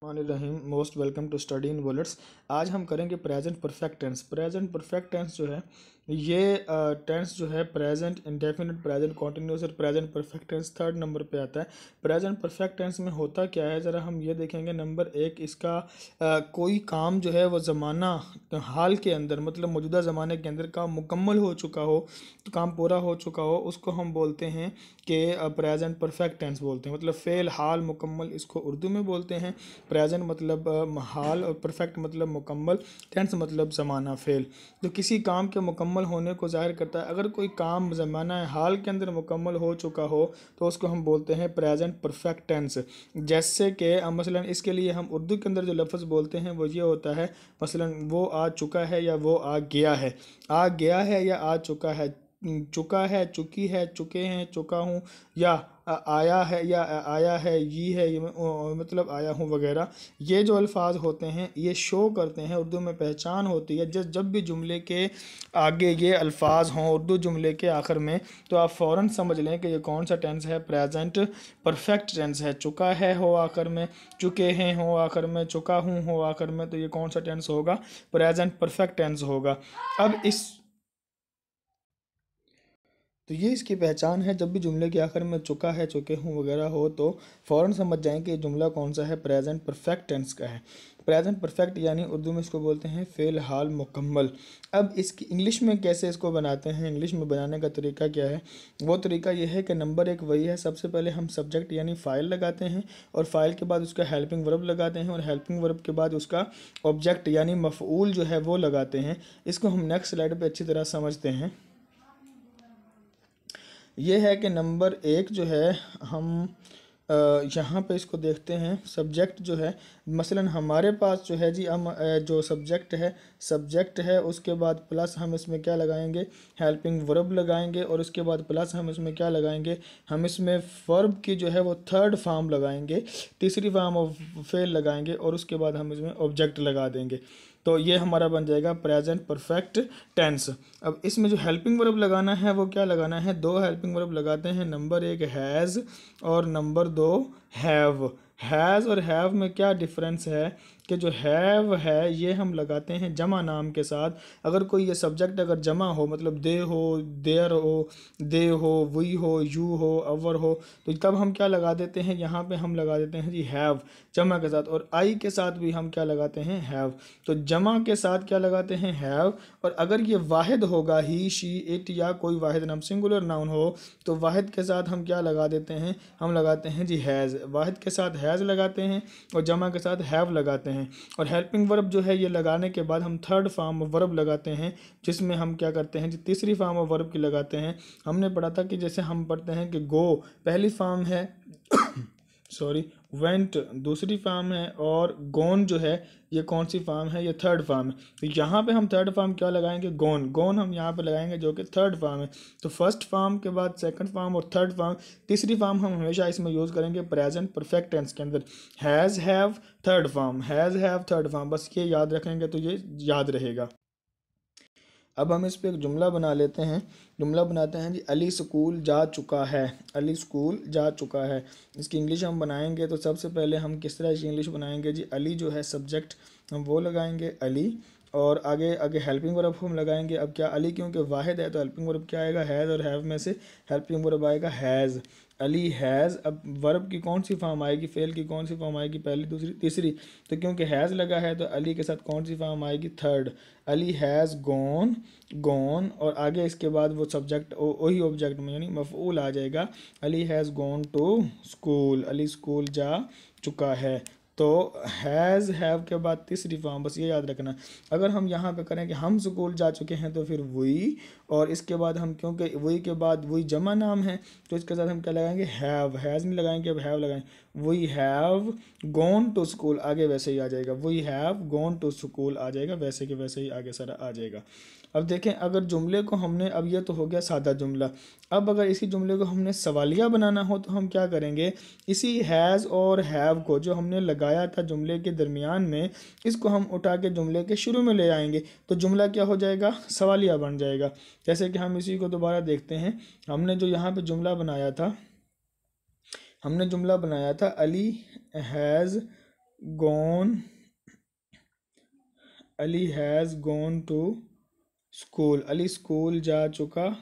Rahim most welcome to study in bullets. आज हम करेंगे present perfect tense. Present perfect tense जो है ये टेंस जो है प्रेजेंट इंडेफिनिट, प्रेजेंट कॉन्टिन्यूस और present perfect tense third number पे आता है। प्रेजेंट परफेक्ट टेंस में होता क्या है, ज़रा हम ये देखेंगे। नंबर एक, इसका कोई काम जो है वो ज़माना हाल के अंदर, मतलब मौजूदा ज़माने के अंदर काम मुकम्मल हो चुका हो, तो काम पूरा हो चुका हो, उसको हम बोलते हैं कि प्रेजेंट परफेक्ट टेंस बोलते हैं। मतलब फ़ेल, हाल, मुकम्मल, इसको उर्दू में बोलते हैं। प्रेजेंट मतलब हाल और परफेक्ट मतलब मुकम्मल, टेंस मतलब ज़माना फ़ेल। तो किसी काम के मुकम्मल होने को ज़ाहिर करता है। अगर कोई काम ज़माना हाल के अंदर मुकम्मल हो चुका हो तो उसको हम बोलते हैं प्रेजेंट परफेक्ट टेंस। जैसे कि मसलन इसके लिए हम उर्दू के अंदर जो लफ्ज़ बोलते हैं वो ये होता है, मसलन वो आ चुका है या वो आ गया है। आ गया है या आ चुका है, चुका है, चुकी है, चुके हैं, चुका हूँ, या आया है या आया है, ये है, ये मतलब आया हूँ वगैरह। ये जो अल्फाज होते हैं ये शो करते हैं, उर्दू में पहचान होती है। जब भी जुमले के आगे ये अल्फाज हों उर्दू जुमले के आखिर में, तो आप फ़ौरन समझ लें कि ये कौन सा टेंस है, प्रेजेंट परफेक्ट टेंस है। चुका है हो आखिर में, चुके हैं हो आखिर में, चुका हूँ हो आखिर में, तो ये कौन सा टेंस होगा, प्रेजेंट परफेक्ट टेंस होगा। अब इस तो ये इसकी पहचान है। जब भी जुमले के आखिर में चुका है, चुके हूँ वगैरह हो तो फ़ौरन समझ जाएं कि ये जुमला कौन सा है, प्रेजेंट परफेक्ट टेंस का है। प्रेजेंट परफेक्ट यानी उर्दू में इसको बोलते हैं फ़ेल हाल मुकम्मल। अब इसकी इंग्लिश में कैसे इसको बनाते हैं, इंग्लिश में बनाने का तरीका क्या है, वो तरीका ये है कि नंबर एक वही है, सबसे पहले हम सब्जेक्ट यानी फ़ाइल लगाते हैं और फ़ाइल के बाद उसका हेल्पिंग वर्ब लगाते हैं और हेल्पिंग वर्ब के बाद उसका ऑब्जेक्ट यानी मफ़ऊल जो है वो लगाते हैं। इसको हम नेक्स्ट स्लाइड पर अच्छी तरह समझते हैं। ये है कि नंबर एक जो है हम यहाँ पे इसको देखते हैं। सब्जेक्ट जो है, मसलन हमारे पास जो है जी, हम जो सब्जेक्ट है उसके बाद प्लस हम इसमें क्या लगाएंगे, हेल्पिंग वर्ब लगाएंगे और उसके बाद प्लस हम इसमें क्या लगाएंगे, हम इसमें वर्ब की जो है वो थर्ड फॉर्म लगाएंगे, तीसरी फॉर्म ऑफ फेल लगाएंगे और उसके बाद हम इसमें ऑब्जेक्ट लगा देंगे। तो ये हमारा बन जाएगा प्रेजेंट परफेक्ट टेंस। अब इसमें जो हेल्पिंग वर्ब लगाना है वो क्या लगाना है, दो हेल्पिंग वर्ब लगाते हैं। नंबर एक हैज़ और नंबर दो हैव। हैज़ और हैव में क्या डिफरेंस है कि जो हैव है ये हम लगाते हैं जमा नाम के साथ। अगर कोई ये सब्जेक्ट अगर जमा हो, मतलब दे हो, देयर हो, दे हो, वी हो, यू हो, अवर हो, तो तब हम क्या लगा देते हैं, यहाँ पे हम लगा देते हैं जी हैव जमा के साथ। और आई के साथ भी हम क्या लगाते हैं, हैव। तो जमा के साथ क्या लगाते हैं, हैव। और अगर ये वाहिद होगा, ही, शी, इट या कोई वाहिद नाम सिंगुलर नाउन हो, तो वाहिद के साथ हम क्या लगा देते हैं, हम लगाते हैं जी हैज़। वाहिद के साथ हैज़ लगाते हैं और जमा के साथ हैव लगाते हैं। और हेल्पिंग वर्ब जो है ये लगाने के बाद हम थर्ड फॉर्म ऑफ वर्ब लगाते हैं, जिसमें हम क्या करते हैं जी, तीसरी फॉर्म ऑफ वर्ब की लगाते हैं। हमने पढ़ा था कि जैसे हम पढ़ते हैं कि गो पहली फॉर्म है सॉरी, वेंट दूसरी फॉर्म है और गोन जो है ये कौन सी फॉर्म है, ये थर्ड फॉर्म है। तो यहाँ पे हम थर्ड फॉर्म क्या लगाएंगे, गोन। गोन हम यहाँ पे लगाएंगे जो कि थर्ड फॉर्म है। तो फर्स्ट फॉर्म के बाद सेकंड फॉर्म और थर्ड फॉर्म, तीसरी फॉर्म हम हमेशा इसमें यूज़ करेंगे प्रेजेंट परफेक्ट टेंस के अंदर। Has, have, third form, has, have, third form, बस ये याद रखेंगे तो ये याद रहेगा। अब हम इस पे एक जुमला बना लेते हैं। जुमला बनाते हैं जी, अली स्कूल जा चुका है। अली स्कूल जा चुका है। इसकी इंग्लिश हम बनाएंगे तो सबसे पहले हम किस तरह इसकी इंग्लिश बनाएंगे जी, अली जो है सब्जेक्ट हम वो लगाएंगे अली, और आगे आगे हेल्पिंग वर्ब हम लगाएंगे। अब क्या, अली क्योंकि वाहिद है तो हेल्पिंग वर्ब क्या आएगा, हैज़, और हैव में से हेल्पिंग वर्ब आएगा हैज़। अली हैज़। अब वर्ब की कौन सी फॉर्म आएगी, फेल की कौन सी फॉर्म आएगी, पहली, दूसरी, तीसरी। तो क्योंकि हैज़ लगा है तो अली के साथ कौन सी फॉर्म आएगी, third. Ali has gone, gone, और आगे इसके बाद वो सब्जेक्ट वही ऑब्जेक्ट में यानी मफ़ऊल आ जाएगा। Ali has gone to school, Ali school जा चुका है। तो हैज़, हैव के बाद तीसरी फॉर्म, बस ये याद रखना। अगर हम यहाँ पे करें कि हम स्कूल जा चुके हैं तो फिर वही, और इसके बाद हम क्योंकि वही के बाद वही जमा नाम है तो इसके साथ हम क्या लगाएंगे, हैव। हैज़ नहीं लगाएंगे, अब हैव लगाएंगे। We have gone to school, आगे वैसे ही आ जाएगा, we have gone to school आ जाएगा, वैसे के वैसे ही आगे सारा आ जाएगा। अब देखें, अगर जुमले को हमने, अब ये तो हो गया सादा जुमला। अब अगर इसी जुमले को हमने सवालिया बनाना हो तो हम क्या करेंगे, इसी हैज़ और हैव को जो हमने लगाया था जुमले के दरमियान में, इसको हम उठा के जुमले के शुरू में ले आएंगे तो जुमला क्या हो जाएगा, सवालिया बन जाएगा। जैसे कि हम इसी को दोबारा देखते हैं। हमने जो यहाँ पे जुमला बनाया था, हमने जुमला बनाया था Ali has gone, Ali has gone to school, Ali school जा चुका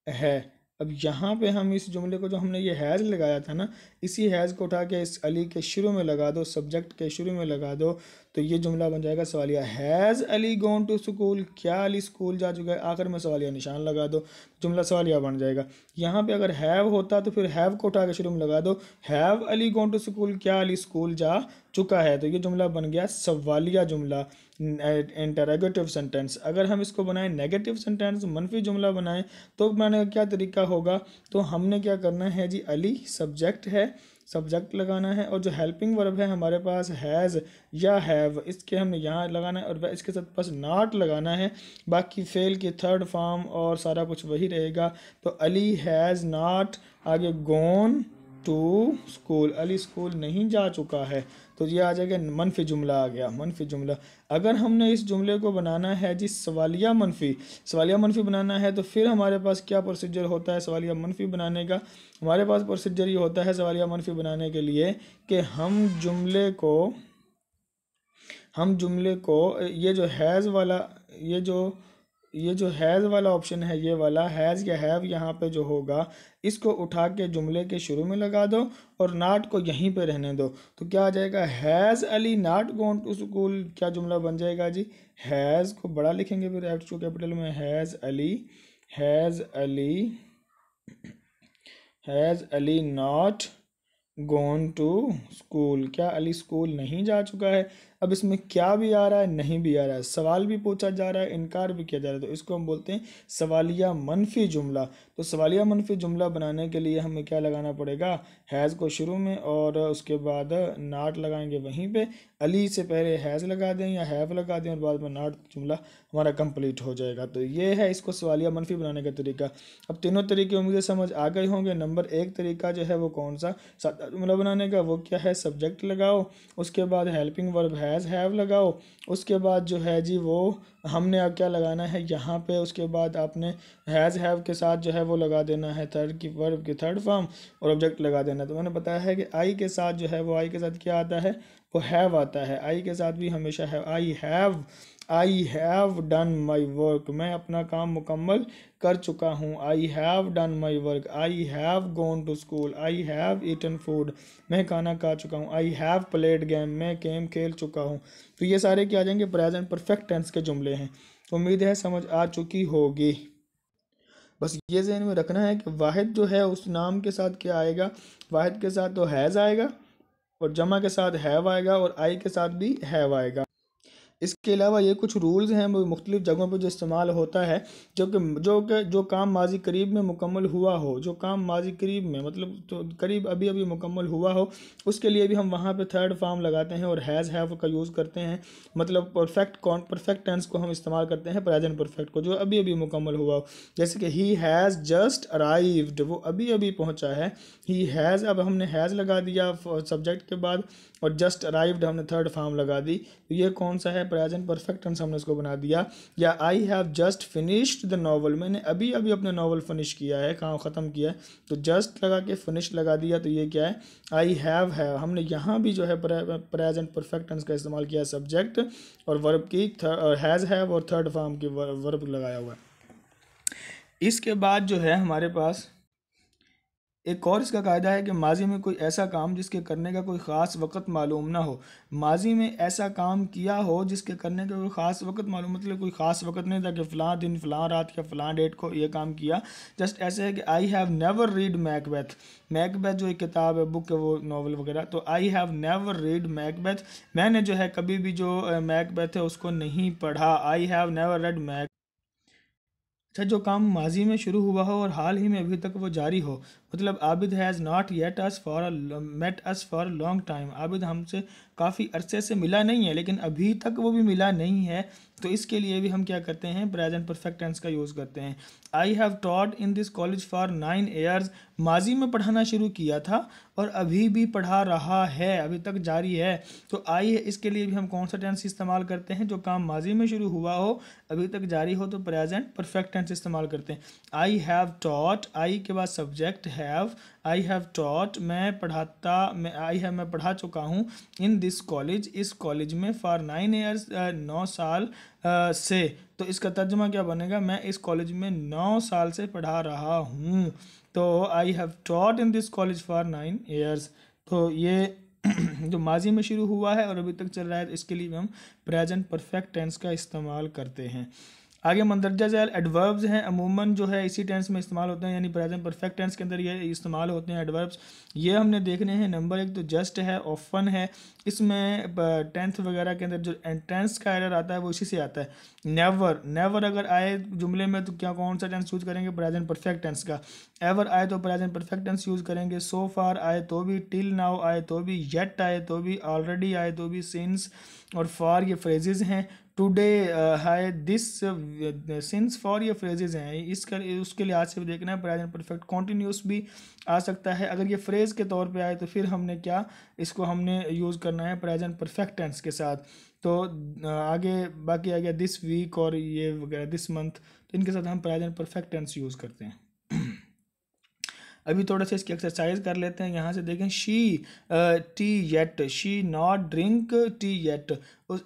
है। अब यहाँ पे हम इस जुमले को, जो हमने ये हैज़ लगाया था ना, इसी हैज़ को उठा के इस अली के शुरू में लगा दो, सब्जेक्ट के शुरू में लगा दो, तो ये जुमला बन जाएगा सवालिया। Has Ali gone to school, क्या अली स्कूल जा चुका है, आखिर में सवालिया निशान लगा दो, जुमला सवालिया बन जाएगा। यहाँ पे अगर हैव होता तो फिर हैव को उठा के शुरू में लगा दो, have Ali gone to school, क्या अली स्कूल जा चुका है, तो ये जुमला बन गया सवालिया जुमला, इंटरोगेटिव सेंटेंस। अगर हम इसको बनाएं नेगेटिव सेंटेंस, मनफी जुमला बनाएं, तो बनाने का क्या तरीका होगा, तो हमने क्या करना है जी, अली सब्जेक्ट है, सब्जेक्ट लगाना है, और जो हेल्पिंग वर्ब है हमारे पास हैज़ या हैव, इसके हमने यहाँ लगाना है, और इसके साथ बस नॉट लगाना है, बाकी फेल की थर्ड फॉर्म और सारा कुछ वही रहेगा। तो अली हैज़ नॉट, आगे gone to school, Ali school नहीं जा चुका है, तो ये आ जाएगा मनफी जुमला, आ गया मनफी जुमला। अगर हमने इस जुमले को बनाना है जी सवालिया मनफी, सवालिया मनफी बनाना है, तो फिर हमारे पास क्या प्रोसीजर होता है सवालिया मनफी बनाने का, हमारे पास प्रोसीजर ये होता है सवालिया मनफी बनाने के लिए कि हम जुमले को ये जो हैज़ वाला, ये जो हैज़ वाला ऑप्शन है, ये वाला हैज़ या हैव यहाँ पे जो होगा, इसको उठा के जुमले के शुरू में लगा दो और नॉट को यहीं पे रहने दो, तो क्या आ जाएगा, has Ali not gone to school, क्या जुमला बन जाएगा जी, हैज़ को बड़ा लिखेंगे फिर एक्चुअल कैपिटल में, has Ali not gone to school, क्या अली स्कूल नहीं जा चुका है। अब इसमें क्या भी आ रहा है, नहीं भी आ रहा है, सवाल भी पूछा जा रहा है, इनकार भी किया जा रहा है, तो इसको हम बोलते हैं सवालिया मनफी जुमला। तो सवालिया मनफी जुमला बनाने के लिए हमें क्या लगाना पड़ेगा, हैज़ को शुरू में और उसके बाद नॉट लगाएंगे वहीं पे, अली से पहले हैज़ लगा दें या हैव लगा दें और बाद में नॉट, जुमला हमारा कंप्लीट हो जाएगा। तो ये है इसको सवालिया मनफी बनाने का तरीका। अब तीनों तरीके उम्मीद समझ आ गए होंगे। नंबर 1 तरीका जो है वो कौन सा, सादा जुमला बनाने का, वो क्या है, सब्जेक्ट लगाओ, उसके बाद हेल्पिंग वर्ब हैज़ हैव लगाओ, उसके बाद जो है जी वो हमने अब क्या लगाना है यहाँ पे, उसके बाद आपने हैज़ हैव के साथ जो है वो लगा देना है थर्ड की वर्ब की थर्ड फॉर्म और ऑब्जेक्ट लगा देना। तो मैंने बताया है कि आई के साथ जो है वो, आई के साथ क्या आता है, वो हैव आता है, आई के साथ भी हमेशा है, I have done my work, मैं अपना काम मुकम्मल कर चुका हूँ, I have done my work, I have gone to school, I have eaten food, मैं खाना खा चुका हूँ, आई हैव प्लेड गेम, मैं गेम खेल चुका हूँ। तो ये सारे क्या आ जाएंगे, प्रेजेंट परफेक्ट टेंस के जुमले हैं। तो उम्मीद है समझ आ चुकी होगी। बस ये ज़हन में रखना है कि वाहिद जो है उस नाम के साथ क्या आएगा, वाहिद के साथ तो हैज़ आएगा और जमा के साथ हैव आएगा और आई के साथ भी हैव आएगा। इसके अलावा ये कुछ रूल्स हैं वो मुख्तलिफ़ जगहों पर जो इस्तेमाल होता है, जो काम माजी करीब में मुकम्मल हुआ हो, जो काम माजी करीब में मतलब तो करीब अभी अभी मुकम्मल हुआ हो, उसके लिए भी हम वहाँ पे थर्ड फॉर्म लगाते हैं और हैज़ हैव का यूज़ करते हैं। मतलब परफेक्ट टेंस को हम इस्तेमाल करते हैं प्रेजेंट परफेक्ट को, जो अभी अभी मुकम्मल हुआ हो। जैसे कि ही हैज़ जस्ट अराइव्ड, वो अभी अभी पहुँचा है, ही हैज़, अब हमने हैज़ लगा दिया सब्जेक्ट के बाद और जस्ट अराइव्ड हमने थर्ड फॉर्म लगा दी, तो ये कौन सा है, प्रेजेंट परफेक्ट टेंस हमने इसको बना दिया। या I have just finished the novel, मैंने अभी अभी अपने नॉवल फिनिश किया है, काम ख़त्म किया है, तो जस्ट लगा के फिनिश लगा दिया, तो ये क्या है, आई हैव है। हमने यहाँ भी जो है प्रेजेंट परफेक्ट टेंस का इस्तेमाल किया, सब्जेक्ट और वर्ब की हैज़ हैव और थर्ड फॉर्म की वर्ब लगाया हुआ है। इसके बाद जो है हमारे पास एक और इसका कायदा है कि माजी में कोई ऐसा काम जिसके करने का कोई ख़ास वक्त मालूम ना हो, माजी में ऐसा काम किया हो जिसके करने का कोई ख़ास वक्त मालूम, मतलब कोई ख़ास वक्त नहीं था कि फ़लाँ दिन फ़लाँ रात या फ़लाँ डेट को ये काम किया, जस्ट ऐसे है कि आई have never read Macbeth, Macbeth जो एक किताब है, बुक है, वो नॉवल वगैरह, तो आई हैव नेवर रीड मैकबेथ, मैंने जो है कभी भी जो मैकबेथ है उसको नहीं पढ़ा, I have never read Mac. अच्छा, जो काम माजी में शुरू हुआ हो और हाल ही में अभी तक वो जारी हो, मतलब Abid has not yet us for met us for long time, Abid हमसे काफ़ी अरसे से मिला नहीं है लेकिन अभी तक वो भी मिला नहीं है, तो इसके लिए भी हम क्या करते हैं, प्रेजेंट परफेक्ट टेंस का यूज़ करते हैं। I have taught in this college for 9 years, माजी में पढ़ाना शुरू किया था और अभी भी पढ़ा रहा है, अभी तक जारी है, तो आई है, इसके लिए भी हम कौन सा टेंस इस्तेमाल करते हैं, जो काम माजी में शुरू हुआ हो अभी तक जारी हो, तो प्रेजेंट परफेक्ट टेंस इस्तेमाल करते हैं। आई हैव टॉट, आई के बाद सब्जेक्ट हैव टॉट, मैं पढ़ा चुका हूँ, इन दिस कॉलेज, इस कॉलेज में, फॉर 9 ईयर्स 9 साल से। तो इसका तर्जुमा क्या बनेगा, मैं इस कॉलेज में 9 साल से पढ़ा रहा हूँ। तो I have taught in this college for 9 years. तो ये जो माजी में शुरू हुआ है और अभी तक चल रहा है, तो इसके लिए हम प्रेजेंट परफेक्ट टेंस का इस्तेमाल करते हैं। आगे मंदरजा झैल एडवर्ब्स हैं, अमूमन जो है इसी टेंस में इस्तेमाल होते हैं, यानी प्रेजेंट परफेक्ट टेंस के अंदर ये इस्तेमाल होते हैं एडवर्ब्स। ये हमने देखने हैं। नंबर 1 तो जस्ट है, ऑफन है, इसमें टेंथ वगैरह के अंदर जो टेंस का एरर आता है वो इसी से आता है। नेवर अगर आए जुमले में तो क्या कौन सा टेंस यूज़ करेंगे, प्रेजेंट परफेक्ट टेंस का। एवर आए तो प्रेजेंट परफेक्ट टेंस यूज़ करेंगे। सो फार आए तो भी, टिल नाउ आए तो भी, येट आए तो भी, ऑलरेडी आए तो भी, सिंस और फॉर ये फ्रेजेस हैं। टुडे है, दिस, सिंस, फॉर ये फ्रेजेस हैं। इसका उसके लिहाज से भी देखना है। प्रेजेंट परफेक्ट कॉन्टीन्यूस भी आ सकता है। अगर ये फ्रेज के तौर पे आए तो फिर हमने क्या, इसको हमने यूज़ करना है प्रेजेंट परफेक्ट टेंस के साथ। तो आगे बाकी आ गया दिस वीक और ये वगैरह, दिस मंथ, तो इनके साथ हम प्रेजेंट परफेक्ट टेंस यूज़ करते हैं। अभी थोड़ा सा इसकी एक्सरसाइज कर लेते हैं। यहाँ से देखें, she T yet, she not drink tea yet.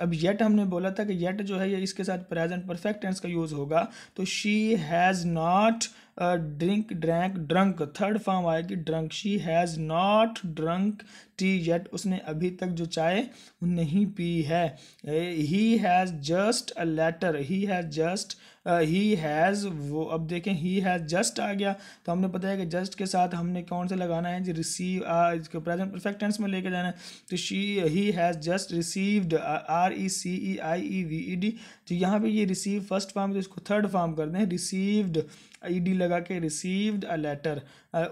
अब येट हमने बोला था कि येट जो है ये इसके साथ प्रेजेंट परफेक्ट टेंस का यूज़ होगा। तो she has not drink, drank, drunk, third form आएगी drunk. She has not drunk tea yet, उसने अभी तक जो चाय नहीं पी है। He has just a letter, he has just, he has, वो अब देखें ही हैज़ जस्ट आ गया, तो हमने पता है कि जस्ट के साथ हमने कौन से लगाना है जी, रिसीव, इसको प्रेजेंट परफेक्ट टेंस में लेके जाना है। तो ही हैज़ जस्ट रिसीव्ड, RECEIVED, तो यहाँ पे ये रिसीव फर्स्ट फॉर्म, तो इसको थर्ड फॉर्म कर दें, रिसीव्ड, ED लगा के, रिसीव्ड अ लेटर,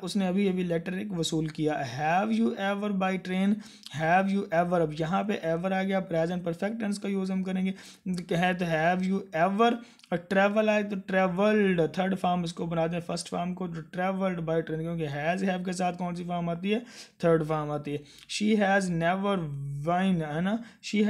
उसने अभी अभी लेटर एक वसूल किया। Have you ever by train, have you ever, अब यहाँ पे एवर आ गया, प्रेजेंट परफेक्ट टेंस का यूज़ हम करेंगे है। तो हैव यू एवर, और ट्रैवल आए तो ट्रैवल्ड, थर्ड फॉर्म इसको बना दें फर्स्ट फॉर्म को, तो ट्रैवल्ड बाई ट्रेन, क्योंकि हैज़ हैव के साथ कौन सी फॉर्म आती है, थर्ड फॉर्म आती है। शी हैज़ नेवर वाइन, है ना, she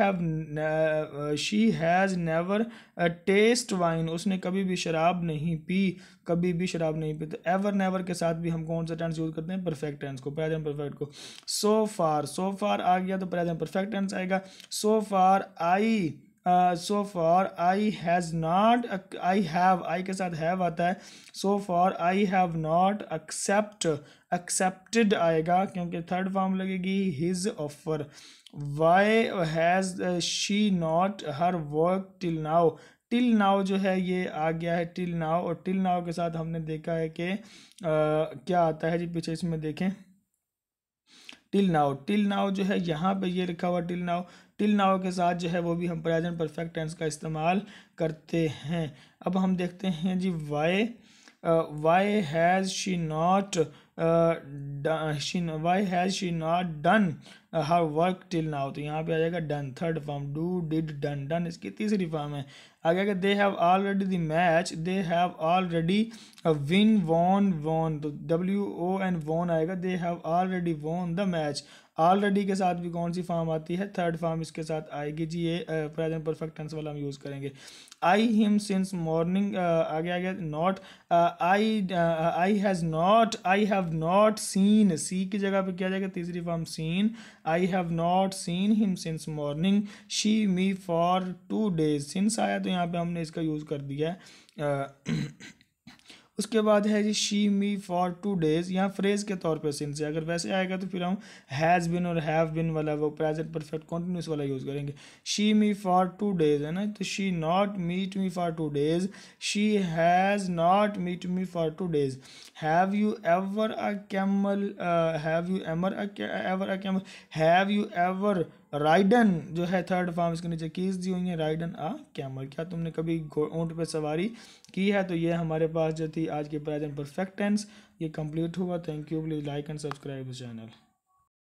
has never taste wine, उसने कभी भी शराब नहीं पी, कभी भी शराब नहीं पी। तो एवर नेवर के साथ भी हम कौन सा टेंस यूज़ करते हैं, परफेक्ट टेंस को, प्रेजेंट परफेक्ट को। सो फार आ गया तो प्रेजेंट परफेक्ट टेंस आएगा। So far I has not, I have, I के साथ हैव आता है। So far I have not accepted आएगा, क्योंकि थर्ड फॉर्म लगेगी his offer. Why has she not her work till now, till now जो है ये आ गया है टिल नाउ, और टिल नाउ के साथ हमने देखा है कि क्या आता है जी, पीछे इसमें देखें, टिल नाउ जो है यहाँ पे ये लिखा हुआ टिल नाउ के साथ जो है वो भी हम प्रेजेंट परफेक्ट टेंस का इस्तेमाल करते हैं। अब हम देखते हैं जी why has she not done her work till now, तो यहाँ पे आ जाएगा done, third form, do, did, done, done इसकी तीसरी फॉर्म है। आगे अगर they have already the match, they have already win, won, तो WON वॉन आएगा, they have already won the match. Already के साथ भी कौन सी फॉर्म आती है, थर्ड फॉर्म इसके साथ आएगी जी, ये प्रेजेंट परफेक्ट टेंस वाला हम यूज़ करेंगे। आई हिम सिंस मॉर्निंग, आगे not, I have not seen, see की जगह पे क्या जाएगा, तीसरी form seen, I have not seen him since morning, she me for 2 days, since आया तो यहाँ पे हमने इसका यूज़ कर दिया है। उसके बाद है जी शी मी फॉर 2 days, यहाँ फ्रेज के तौर पे सिंस है। अगर वैसे आएगा तो फिर हम हैज़ बिन और हैव बिन वाला वो प्रेजेंट परफेक्ट कॉन्टिन्यूस वाला यूज़ करेंगे। शी मी फॉर 2 days है ना, तो she not meet me for 2 days, she has not meet me for 2 days। Have you ever a camel, have you ever ridden जो है third form, इसके नीचे keys दी हुई है, राइडन आ कैमल, क्या तुमने कभी ऊँट पे सवारी की है। तो ये हमारे पास जो थी आज के प्रेजेंट परफेक्ट टेंस, ये कंप्लीट हुआ। Thank you, please like and subscribe the channel.